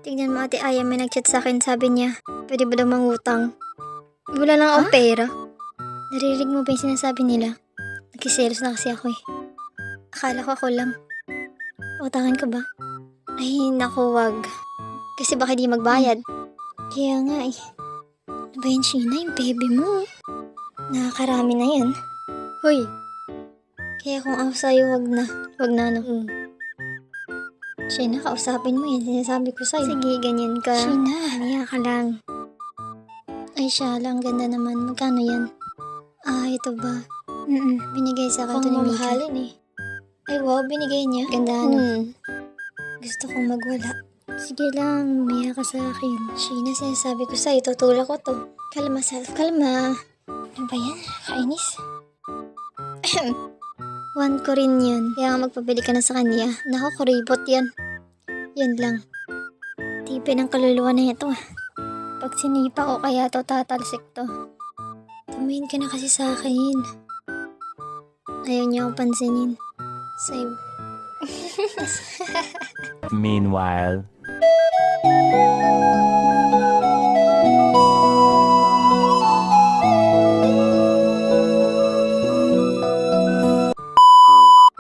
Tignan mo, Ate Aya, may nag-chat sa akin. Sabi niya, pwede ba daw mangutang? Wala lang akong pera. Narinig mo ba yung sinasabi nila? Nagkiselos na kasi ako eh. Akala ko ako lang. Utangan ka ba? Ay, naku, wag. Kasi baka di magbayad. Kaya nga eh. Ano ba yan, Sheena? Yung baby mo. Nakakarami na yan. Hoy. Kaya kung ako sa'yo, wag na. Wag na, no? Sheena, kausapin mo yan. Sinasabi ko sa'yo. Sige, ganyan ka. Sheena, niya ka lang. Ay, siya lang. Ganda naman. Magkano yan? Ah, ito ba? Binigay sa akin to ni Mika. Mamahalin eh. Ay, wow. Binigay niya. Ganda, no? Gusto kong magwala. Sige lang. Umiya ka sa akin. Sheena, sinasabi ko sa'yo. Tutulak ko to. Kalma, self. Kalma. Ano ba yan? Kainis. Want ko rin yan. Kaya nga magpabili ka na sa kanya. Naku, kuribot yan. Yan lang. Tipe ng kaluluwa na ito. Pag sinipa ko kaya to, tatalsik to. Tumingin ka na kasi sa akin. Ayaw niya akong pansinin. Save. Meanwhile.